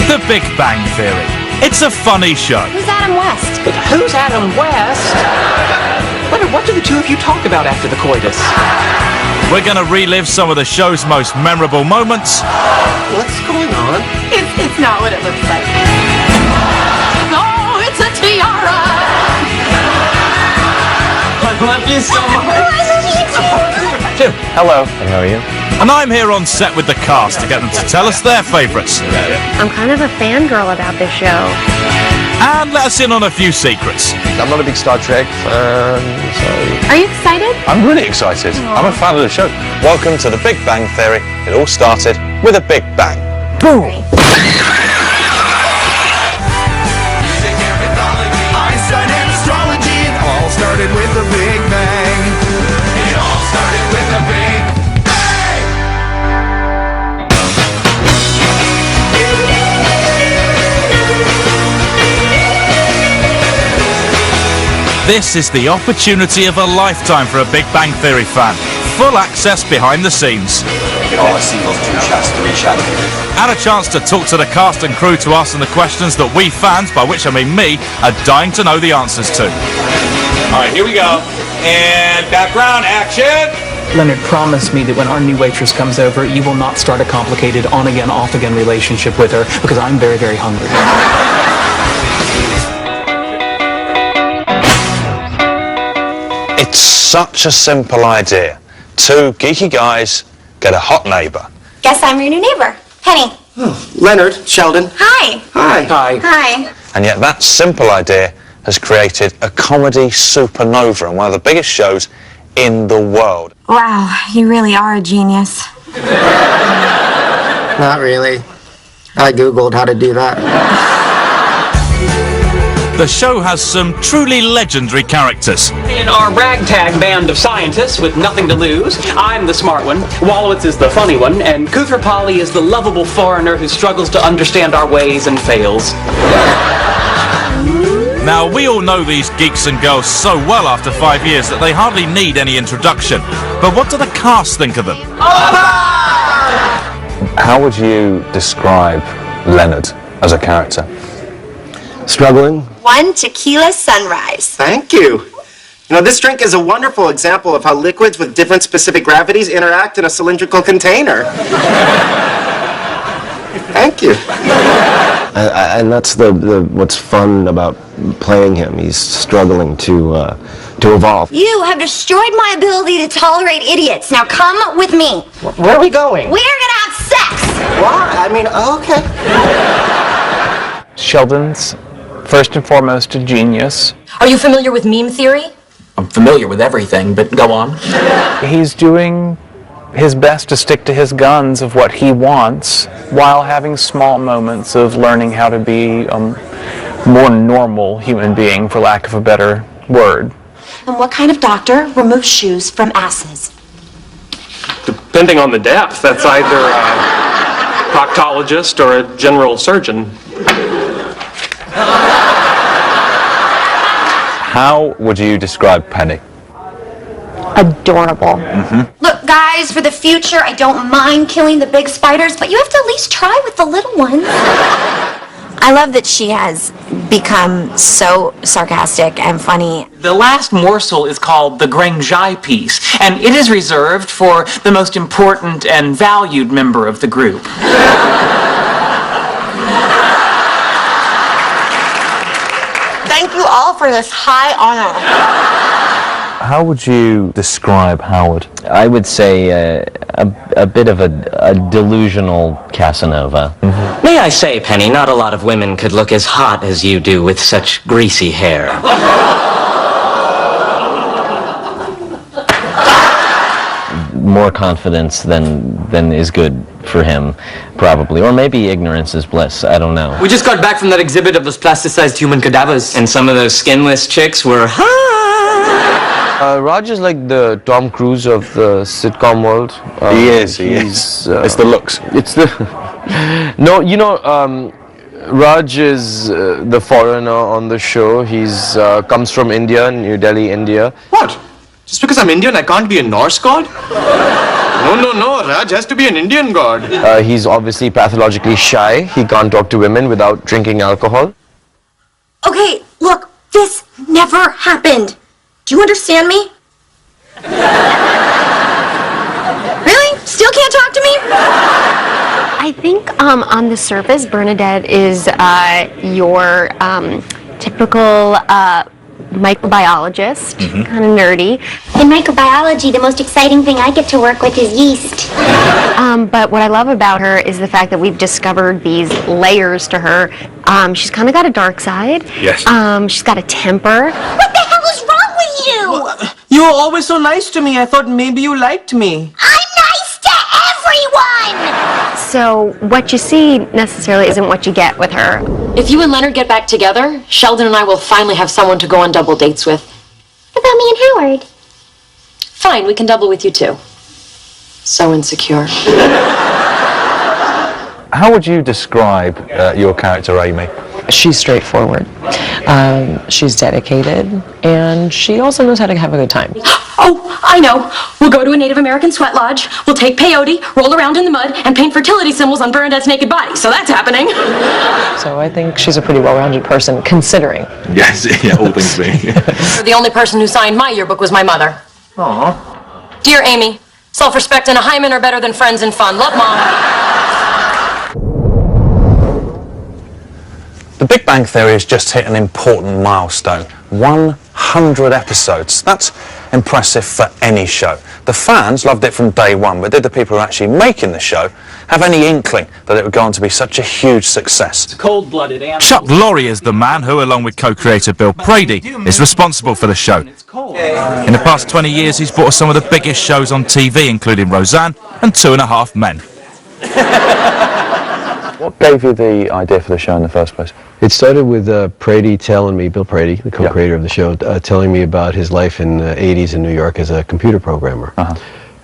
The Big Bang Theory. It's a funny show. Who's Adam West? But who's Adam West? Leonard, what do the two of you talk about after the coitus? We're going to relive some of the show's most memorable moments. What's going on? It's not what it looks like. Oh, it's a tiara! I love you so much. Jim. Hello. And how are you? And I'm here on set with the cast to get them to tell us their favourites. I'm kind of a fangirl about this show. And let us in on a few secrets. I'm not a big Star Trek fan, so... Are you excited? I'm really excited. I'm a fan of the show. Welcome to The Big Bang Theory. It all started with a big bang. Boom! Einstein and astrology, it all started with a big bang. It all started with a big bang. This is the opportunity of a lifetime for a Big Bang Theory fan. Full access behind the scenes. I see those two shots, three shots. And a chance to talk to the cast and crew to ask them the questions that we fans, by which I mean me, are dying to know the answers to. All right, here we go. And background action. Leonard, promise me that when our new waitress comes over, you will not start a complicated on-again, off-again relationship with her, because I'm very, very hungry. It's such a simple idea. Two geeky guys get a hot neighbour. Guess I'm your new neighbor, Penny. Oh, Leonard, Sheldon. Hi. Hi. Hi. Hi. And yet that simple idea has created a comedy supernova and one of the biggest shows in the world. Wow, you really are a genius. Not really. I Googled how to do that. The show has some truly legendary characters. In our ragtag band of scientists with nothing to lose, I'm the smart one, Wallowitz is the funny one, and Koothrappali is the lovable foreigner who struggles to understand our ways and fails. Now, we all know these geeks and girls so well after 5 years that they hardly need any introduction. But what do the cast think of them? How would you describe Leonard as a character? Struggling? One tequila sunrise. Thank you. You know, this drink is a wonderful example of how liquids with different specific gravities interact in a cylindrical container. Thank you. And that's what's fun about playing him. He's struggling to evolve. You have destroyed my ability to tolerate idiots. Now come with me. Where are we going? We're gonna have sex. Why? I mean, okay. Sheldon's first and foremost a genius. Are you familiar with meme theory? I'm familiar with everything, but go on. He's doing his best to stick to his guns of what he wants while having small moments of learning how to be a more normal human being, for lack of a better word. And what kind of doctor removes shoes from asses? Depending on the depth, that's either a proctologist or a general surgeon. How would you describe Penny? Adorable. Look, guys, for the future, I don't mind killing the big spiders, but you have to at least try with the little ones. I love that she has become so sarcastic and funny. The last morsel is called the Grangeai piece, and it is reserved for the most important and valued member of the group. Thank you all for this high honor. How would you describe Howard? I would say a bit of a delusional Casanova. May I say, Penny, not a lot of women could look as hot as you do with such greasy hair. More confidence than is good for him, probably. Or maybe ignorance is bliss, I don't know. We just got back from that exhibit of those plasticized human cadavers. And some of those skinless chicks were hot. Raj is like the Tom Cruise of the sitcom world. He is. It's the looks. It's the... No, you know, Raj is the foreigner on the show. He's comes from India, New Delhi, India. What? Just because I'm Indian, I can't be a Norse god? No, Raj has to be an Indian god. He's obviously pathologically shy. He can't talk to women without drinking alcohol. Okay, look, this never happened. Do you understand me? Really? Still can't talk to me? I think on the surface, Bernadette is your typical microbiologist, kind of nerdy. In microbiology, the most exciting thing I get to work with is yeast. But what I love about her is the fact that we've discovered these layers to her. She's kind of got a dark side. Yes. She's got a temper. What the hell is wrong with you? You were always so nice to me. I thought maybe you liked me. I'm nice to everyone! So what you see necessarily isn't what you get with her. If you and Leonard get back together, Sheldon and I will finally have someone to go on double dates with. What about me and Howard? Fine, we can double with you too. So insecure. How would you describe your character, Amy? She's straightforward. She's dedicated, and she also knows how to have a good time. Oh, I know. We'll go to a Native American sweat lodge, we'll take peyote, roll around in the mud, and paint fertility symbols on Bernadette's naked body. So that's happening. So I think she's a pretty well-rounded person, considering. Yes, yeah, all things being. The only person who signed my yearbook was my mother. Aww. Dear Amy, self-respect and a hymen are better than friends and fun. Love, Mom. The Big Bang Theory has just hit an important milestone. 100 episodes. That's impressive for any show. The fans loved it from day one, but did the people who are actually making the show have any inkling that it would go on to be such a huge success? Cold-blooded animals. Chuck Lorre is the man who, along with co-creator Bill Prady, is responsible for the show. In the past 20 years, he's brought us some of the biggest shows on TV, including Roseanne and 2.5 Men. What gave you the idea for the show in the first place? It started with Prady telling me, Bill Prady, the co-creator of the show, telling me about his life in the 80s in New York as a computer programmer.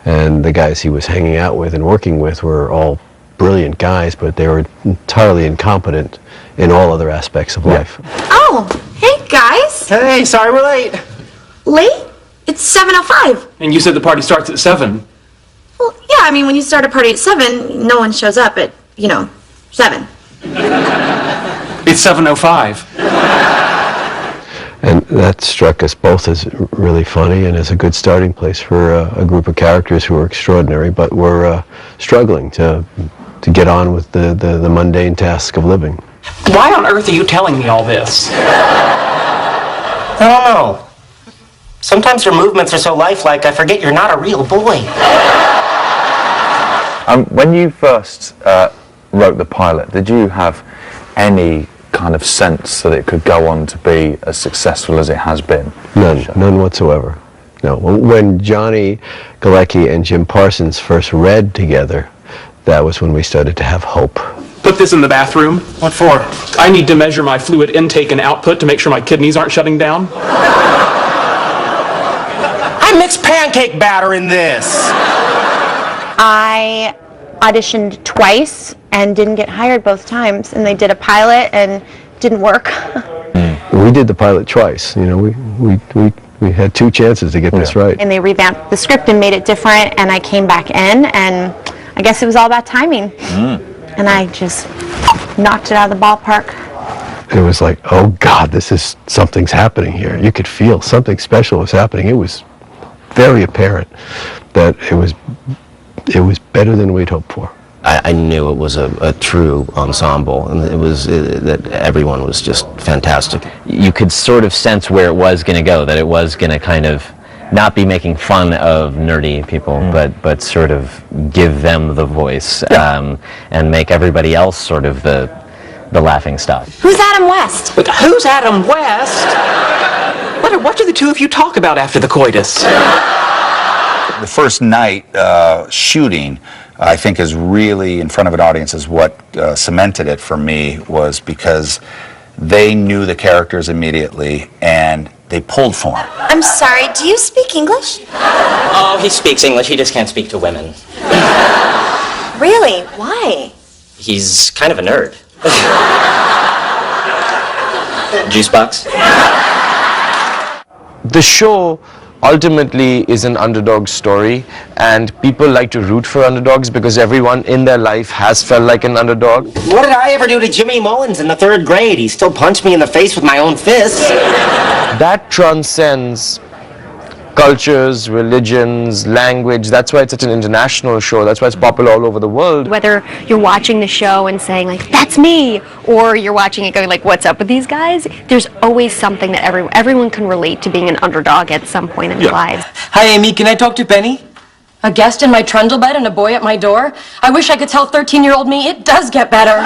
And the guys he was hanging out with and working with were all brilliant guys, but they were entirely incompetent in all other aspects of life. Oh, hey guys. Hey, sorry we're late. Late? It's 7:05. And you said the party starts at 7. Well, yeah, I mean, when you start a party at 7, no one shows up at, 7. It's 7:05. And that struck us both as really funny and as a good starting place for a group of characters who were extraordinary, but were struggling to get on with the mundane task of living. Why on earth are you telling me all this? I don't know. Sometimes your movements are so lifelike, I forget you're not a real boy. When you first wrote the pilot, did you have any kind of sense that it could go on to be as successful as it has been? None whatsoever. No. When Johnny Galecki and Jim Parsons first read together, that was when we started to have hope. Put this in the bathroom. What for? I need to measure my fluid intake and output to make sure my kidneys aren't shutting down. I mixed pancake batter in this. I auditioned twice and didn't get hired both times, and they did a pilot and didn't work. We did the pilot twice. We had 2 chances to get this right. And they revamped the script and made it different, and I came back in, and I guess it was all about timing. And I just knocked it out of the ballpark. It was like, oh God, something's happening here. You could feel something special was happening. It was very apparent that it was better than we'd hoped for. I knew it was a true ensemble, and it was that everyone was just fantastic. You could sort of sense where it was going to go, that it was going to kind of not be making fun of nerdy people, but sort of give them the voice, and make everybody else sort of the laughing stock. Who's Adam West? But who's Adam West? What do the two of you talk about after the coitus? The first night shooting, I think, is really in front of an audience is what cemented it for me, was because they knew the characters immediately and they pulled for them. I'm sorry, do you speak English? Oh, he speaks English, he just can't speak to women. Really? Why? He's kind of a nerd. Juice box? The show ultimately is an underdog story, and people like to root for underdogs because everyone in their life has felt like an underdog. What did I ever do to Jimmy Mullins in the 3rd grade? He still punched me in the face with my own fists. That transcends cultures, religions, language. That's why it's such an international show. That's why it's popular all over the world. Whether you're watching the show and saying like, that's me, or you're watching it going like, what's up with these guys? There's always something that everyone can relate to being an underdog at some point in their lives. Hi, Amy. Can I talk to Penny? A guest in my trundle bed and a boy at my door? I wish I could tell 13-year-old me it does get better.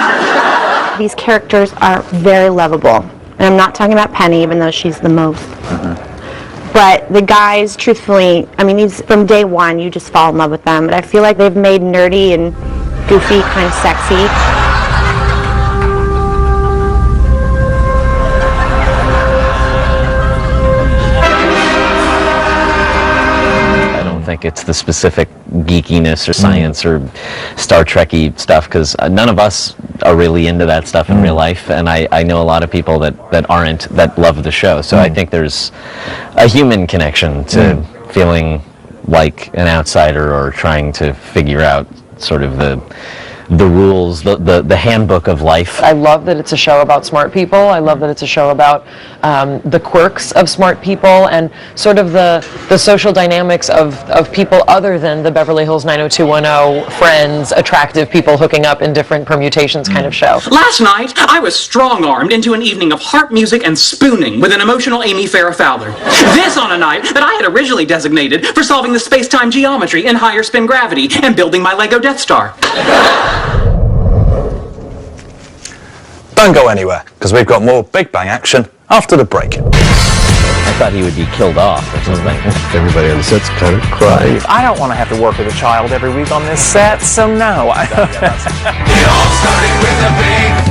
These characters are very lovable. And I'm not talking about Penny, even though she's the most. But the guys, truthfully, I mean, these from day one, you just fall in love with them. But I feel like they've made nerdy and goofy kind of sexy. I don't think it's the specific geekiness or science or Star Trek-y stuff, because none of us are really into that stuff in real life, and I know a lot of people that aren't, that love the show. So I think there's a human connection to feeling like an outsider or trying to figure out sort of the rules, the handbook of life. I love that it's a show about smart people. I love that it's a show about the quirks of smart people and sort of the social dynamics of people other than the Beverly Hills 90210 friends, attractive people hooking up in different permutations kind of show. Last night, I was strong-armed into an evening of harp music and spooning with an emotional Amy Farrah Fowler. This on a night that I had originally designated for solving the space-time geometry in higher spin gravity and building my Lego Death Star. Don't go anywhere, because we've got more Big Bang action after the break. I thought he would be killed off or something. Everybody on the set's kind of crying. I don't want to have to work with a child every week on this set, so no. It all started with a big